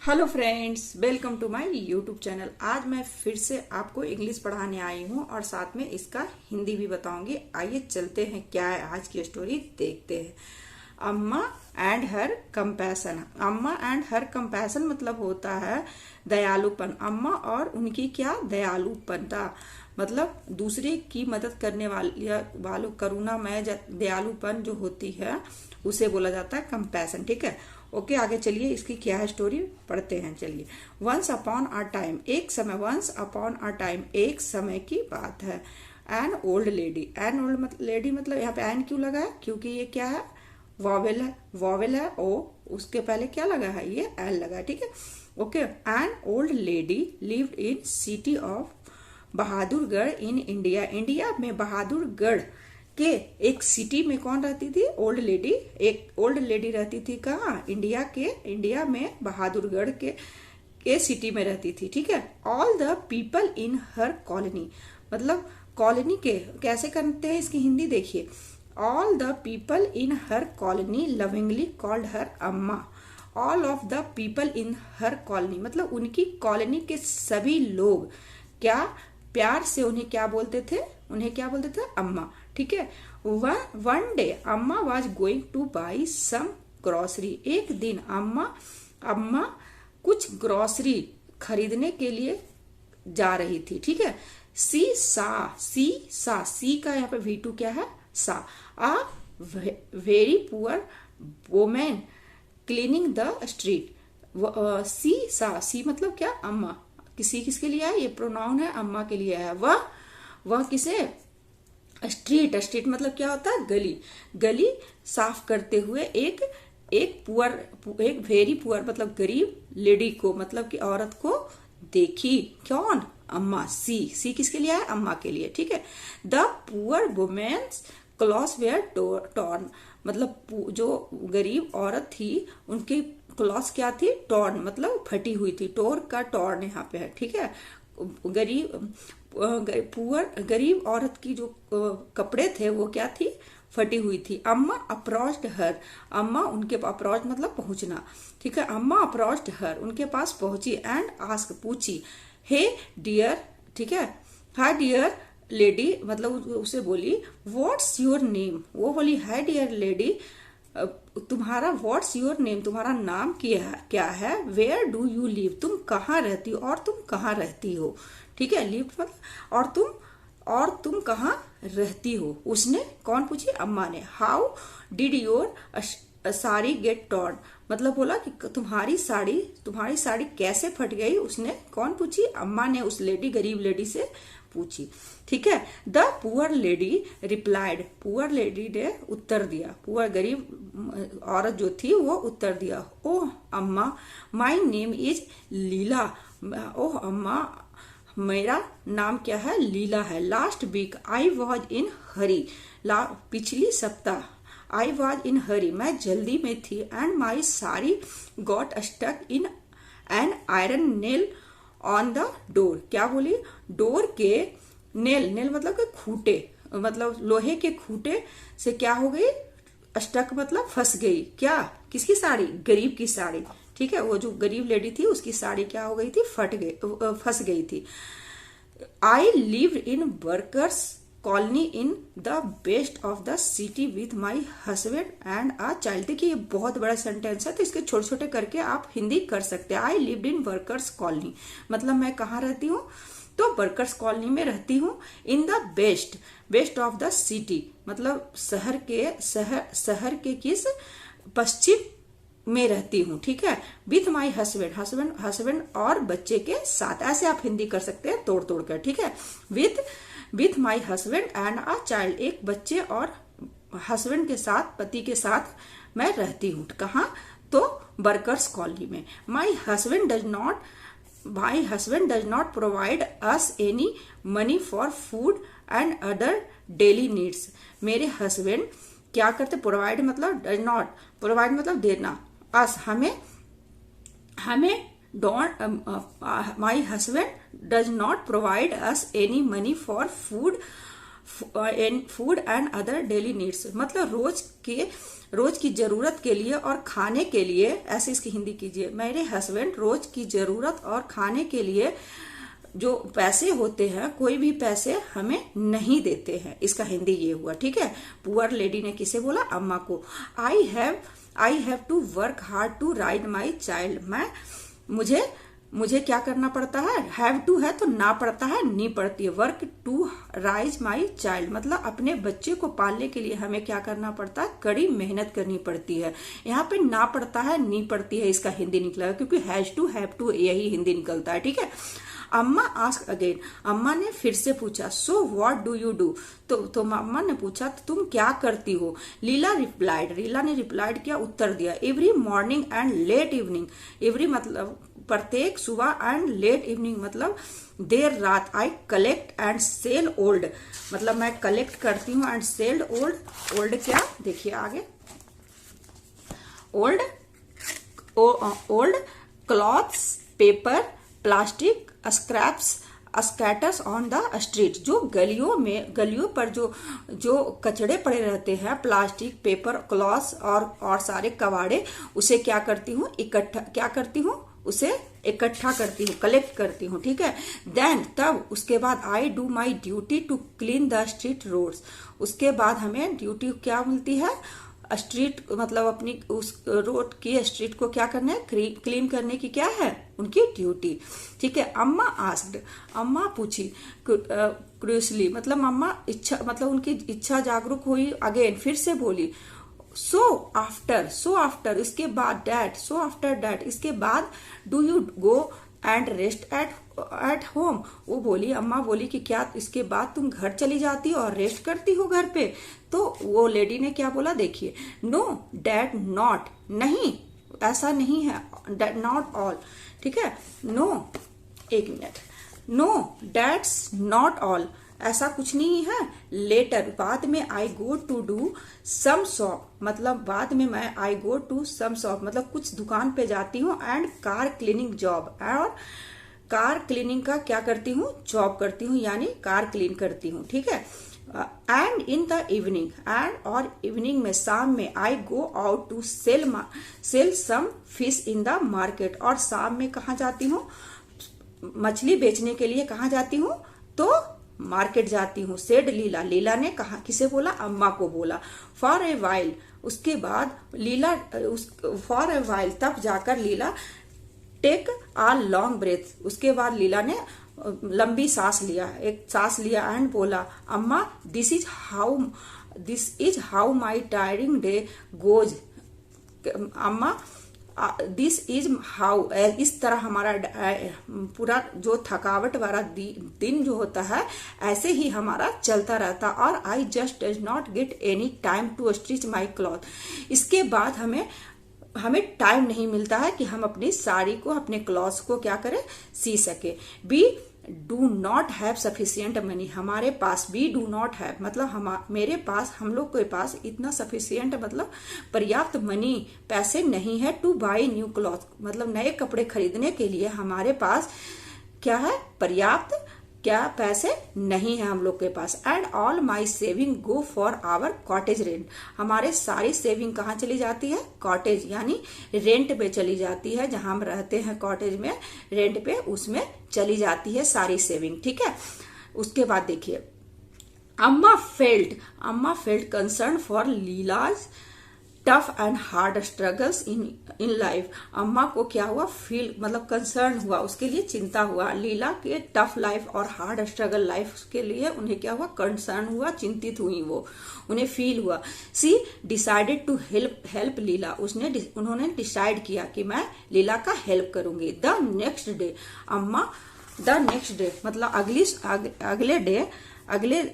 Hello friends, welcome to my YouTube channel. आज मैं फिर से आपको इंग्लिश पढ़ाने आई हूँ और साथ में इसका हिंदी भी बताऊंगी। आइए चलते हैं, क्या है आज की स्टोरी देखते हैं। अम्मा एंड हर कंपैशन। अम्मा एंड हर कंपैशन मतलब होता है दयालुपन। अम्मा और उनकी क्या दयालुपनता, मतलब दूसरे की मदद करने वालों करुणामय दयालुपन जो होती है उसे बोला जाता है कंपैशन। ठीक है, ओके आगे चलिए, इसकी क्या है स्टोरी पढ़ते हैं। चलिए। वंस अपॉन अ टाइम, एक समय। वंस अपॉन अ टाइम, एक समय की बात है। An old lady. An old lady मतलब यहाँ पे एन क्यों लगा है? क्योंकि ये क्या है, वॉवेल है। वॉवेल है ओ, उसके पहले क्या लगा है, ये एल लगा है। ठीक है, okay. An old lady lived in city of Bahadurgarh in India. India में बहादुरगढ़ के एक सिटी में कौन रहती थी? Old lady. एक ओल्ड लेडी रहती थी कहाँ? इंडिया में बहादुरगढ़ के सिटी में रहती थी। ठीक है। All the people in her colony, मतलब कॉलोनी के कैसे करते हैं इसकी हिंदी देखिए। All the people in her colony lovingly called her Amma. All of the people in her colony मतलब उनकी कॉलोनी के सभी लोग क्या प्यार से उन्हें क्या बोलते थे? उन्हें क्या बोलते थे? अम्मा। ठीक है। One day Amma was going to buy some grocery. एक दिन अम्मा कुछ ग्रोसरी खरीदने के लिए जा रही थी। ठीक है। सी का यहाँ पे V2 क्या है? सा। A very poor women cleaning the street. See मतलब क्या? अम्मा। किसके लिए है? ये प्रोनाउन है, अम्मा के लिए है। वह किसे? स्ट्रीट मतलब क्या होता है? गली साफ करते हुए एक वेरी पुअर मतलब गरीब लेडी को, मतलब कि औरत को देखी। कौन? अम्मा। सी किसके लिए है? अम्मा के लिए। ठीक है। The poor women's clothes were torn, मतलब जो गरीब औरत थी उनकी क्लॉथ्स क्या थी? टॉर्न मतलब फटी हुई थी। टोर का टॉर्न यहाँ पे है। ठीक है। गरीब औरत की जो कपड़े थे वो क्या थी? फटी हुई थी। अम्मा अप्रोच्ड हर, अम्मा उनके अप्रोच मतलब पहुंचना। ठीक है। अम्मा अप्रोच्ड हर, उनके पास पहुंची। एंड आस्क पूछी। हे डियर, ठीक है, हाय डियर लेडी मतलब उसे बोली व्हाट्स योर नेम। वो बोली हाय डियर लेडी, तुम्हारा व्हाट्स योर नेम, तुम्हारा नाम क्या है? वेयर डू यू लिव, तुम कहाँ रहती हो और तुम कहाँ रहती हो? ठीक है। लिव मतलब और तुम कहाँ रहती हो? उसने कौन पूछी? अम्मा ने। How did your sari get torn, मतलब बोला कि तुम्हारी साड़ी कैसे फट गई? उसने कौन पूछी? अम्मा ने उस गरीब लेडी से पूछी। ठीक है। The poor lady replied, poor lady ने उत्तर दिया। पुअर गरीब औरत जो थी वो उत्तर दिया। ओह अम्मा, माई नेम इज लीला। ओह अम्मा, मेरा नाम क्या है? लीला है। Last week I was in hurry, पिछली सप्ताह आई वॉज इन हरी, मैं जल्दी में थी। And my sari got stuck in an iron nail on the door. क्या बोली? डोर के नेल मतलब के खूटे, मतलब लोहे के खूटे से क्या हो गई? स्टक मतलब फंस गई। क्या? किसकी साड़ी? गरीब की साड़ी। ठीक है। वो जो गरीब लेडी थी उसकी साड़ी क्या हो गई थी? फंस गई थी। I live in workers colony in the best of the city with my husband and a child. देखिए ये बहुत बड़ा सेंटेंस है तो इसके छोटे छोटे करके आप हिंदी कर सकते हैं। I lived in workers colony मतलब मैं कहाँ रहती हूँ? तो वर्कर्स कॉलोनी में रहती हूँ। In the best of the city मतलब शहर के किस? पश्चिम में रहती हूँ। ठीक है। विथ माई हस्बैंड और बच्चे के साथ, ऐसे आप हिंदी कर सकते हैं तोड़ तोड़ कर। ठीक है। With my husband and a child, एक बच्चे और हस्बैंड के साथ, पति के साथ मैं रहती हूँ। कहाँ? तो वर्कर्स कॉलोनी में। My husband does not provide us any money for food and other daily needs. मेरे हस्बैंड क्या करते? प्रोवाइड मतलब डज नॉट, प्रोवाइड मतलब देना। अस हमें my husband does not provide us any money for food and other daily needs, मतलब रोज की जरूरत के लिए और खाने के लिए, ऐसे इसकी हिंदी कीजिए, मेरे हस्बैंड रोज की जरूरत और खाने के लिए जो पैसे होते हैं, कोई भी पैसे हमें नहीं देते हैं। इसका हिंदी ये हुआ, ठीक है। पुअर लेडी ने किसे बोला? अम्मा को। I have to work hard to raise my child, मुझे क्या करना पड़ता है? हैव टू है तो ना पड़ता है, नी पड़ती है। Work to raise my child मतलब अपने बच्चे को पालने के लिए हमें क्या करना पड़ता है? कड़ी मेहनत करनी पड़ती है। यहाँ पे ना पड़ता है, नी पड़ती है, इसका हिंदी निकला, क्योंकि हैज टू, हैव टू यही हिंदी निकलता है, ठीक है। अम्मा आस्क अगेन, अम्मा ने फिर से पूछा। So what do you do, तो अम्मा ने पूछा तो तुम क्या करती हो? लीला ने रिप्लाइड किया, उत्तर दिया। Every morning and late evening, every मतलब प्रत्येक सुबह, एंड लेट इवनिंग मतलब देर रात। I collect and sell old, मतलब मैं कलेक्ट करती हूँ, एंड सेल ओल्ड। ओल्ड क्या? देखिए आगे, old clothes, paper, plastic, scraps, scatters on the street, जो गलियों पर जो कचड़े पड़े रहते हैं, प्लास्टिक, पेपर, क्लॉथ्स और सारे कबाड़े, उसे क्या करती हूँ? उसे इकट्ठा करती हूँ, कलेक्ट करती हूँ, ठीक है। देन तब उसके बाद I do my duty to clean the street roads, उसके बाद हमें ड्यूटी क्या मिलती है? स्ट्रीट मतलब अपनी उस रोड की स्ट्रीट को क्या करना है? क्लीन करने की क्या है उनकी ड्यूटी, ठीक है। अम्मा आस्क्ड, अम्मा पूछी। क्यूरियसली मतलब अम्मा इच्छा, मतलब उनकी इच्छा जागरूक हुई। अगेन फिर से बोली। सो आफ्टर इसके बाद डैड, सो आफ्टर डैड इसके बाद do you go and rest at home, वो बोली, अम्मा बोली कि क्या इसके बाद तुम घर चली जाती हो और रेस्ट करती हो घर पे? तो वो लेडी ने क्या बोला? देखिए, नो डैड नॉट, नहीं ऐसा नहीं है, नॉट ऑल, ठीक है। नो, एक minute, no that's not all, ऐसा कुछ नहीं है। लेटर बाद में I go to do some shop, मतलब बाद में मैं आई गो टू सम शॉप मतलब कुछ दुकान पे जाती हूँ, एंड कार क्लीनिंग जॉब, और कार क्लीनिंग का क्या करती हूँ? जॉब करती हूँ, यानी कार क्लीन करती हूँ, ठीक है। And in the evening, and और इवनिंग में, शाम में, I go out to sell some fish in the market, और शाम में कहाँ जाती हूँ? मछली बेचने के लिए कहाँ जाती हूँ? तो मार्केट जाती हूँ। सेड लीला, लीला ने कहा, किसे बोला? अम्मा को बोला। फॉर ए वाइल, उसके बाद लीला फॉर ए वाइल तब जाकर लीला टेक आ लॉन्ग ब्रेथ, उसके बाद लीला ने लंबी सांस लिया, एक सांस लिया, एंड बोला, अम्मा this is how my tiring day goes, अम्मा दिस इज हाउ, इस तरह हमारा पूरा जो थकावट वाला दिन जो होता है, ऐसे ही हमारा चलता रहता। और I just does not get any time to stitch my cloth, इसके बाद हमें टाइम नहीं मिलता है कि हम अपनी साड़ी को, अपने क्लॉथ्स को क्या करें? सी सके। We do not have sufficient money, हमारे पास, बी डू नॉट हैव मतलब मेरे पास, हम लोग के पास इतना सफिशियंट मतलब पर्याप्त मनी, पैसे नहीं है। टू बाई न्यू क्लॉथ मतलब नए कपड़े खरीदने के लिए हमारे पास क्या है? पर्याप्त क्या पैसे नहीं है हम लोग के पास। And all my saving go for our cottage rent, हमारे सारी सेविंग कहाँ चली जाती है? कॉटेज यानी रेंट पे चली जाती है, जहां हम रहते हैं कॉटेज में, रेंट पे, उसमें चली जाती है सारी सेविंग, ठीक है। उसके बाद देखिए, अम्मा felt concern for लीलाज tough and hard struggles in life, अम्मा को क्या हुआ? फील मतलब कंसर्न हुआ, उसके लिए चिंता हुआ, लीला के टफ लाइफ और हार्ड स्ट्रगल लाइफ के लिए उन्हें क्या हुआ? कंसर्न हुआ, चिंतित हुई, वो उन्हें फील हुआ। सी डिसाइडेड टू हेल्प लीला, उन्होंने डिसाइड किया कि मैं लीला का हेल्प करूंगी। द नेक्स्ट डे मतलब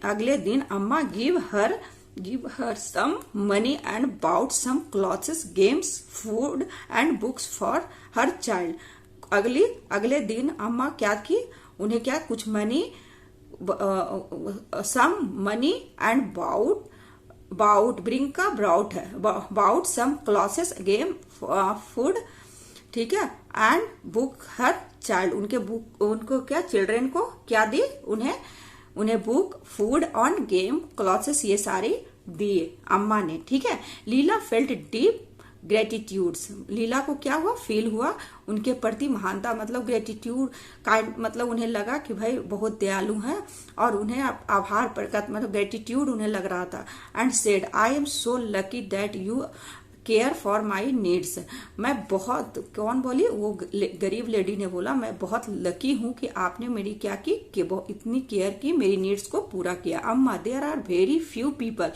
अगले दिन अम्मा give her some money and bought some clothes, games, food and books for her child. अगले दिन अम्मा क्या की? उन्हें क्या? कुछ money, some money and bought bring का ब्राउट है, bought some clothes, game, food, ठीक है, and book her child, उनको क्या? चिल्ड्रेन को क्या दी? उन्हें उन्हें book, food, on game, clothes ये सारे दिए अम्मा ने। ठीक है। लीला फेल्ट डीप ग्रेटिट्यूड्स, लीला को क्या हुआ, फील हुआ उनके प्रति महानता, मतलब ग्रेटिट्यूड काइंड, मतलब उन्हें लगा कि भाई बहुत दयालु हैं और उन्हें आभार प्रकट, मतलब ग्रेटिट्यूड उन्हें लग रहा था। And said I am so lucky that you care for my needs, मैं बहुत, कौन बोली, वो गरीब लेडी ने बोला मैं बहुत लकी हूं कि आपने मेरी क्या की, कि इतनी केयर की, मेरी नीड्स को पूरा किया। अम्मा there are very few people,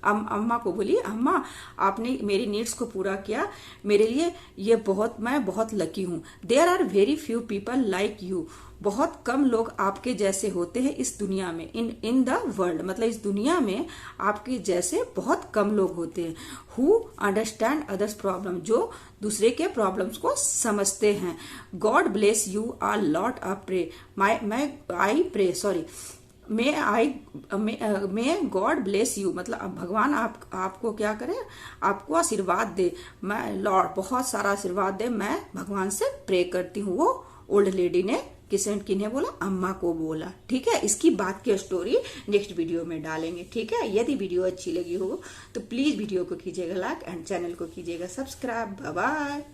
अम्मा को बोली अम्मा आपने मेरी नीड्स को पूरा किया, मेरे लिए ये बहुत, मैं बहुत लकी हूँ। There are very few people like you, बहुत कम लोग आपके जैसे होते हैं इस दुनिया में, इन द वर्ल्ड, मतलब इस दुनिया में आपके जैसे बहुत कम लोग होते हैं। हु अंडरस्टैंड अदर्स प्रॉब्लम, जो दूसरे के प्रॉब्लम्स को समझते हैं। God bless you are lot a pray, I pray, sorry, may God bless you, मतलब भगवान आपको क्या करे, आपको आशीर्वाद दे, मैं लॉर्ड बहुत सारा आशीर्वाद दे, मैं भगवान से प्रे करती हूँ। वो ओल्ड लेडी ने किन्हें बोला, अम्मा को बोला। ठीक है। इसकी बात की स्टोरी नेक्स्ट वीडियो में डालेंगे। ठीक है। यदि वीडियो अच्छी लगी हो तो प्लीज वीडियो को कीजिएगा लाइक एंड चैनल को कीजिएगा सब्सक्राइब। Bye bye.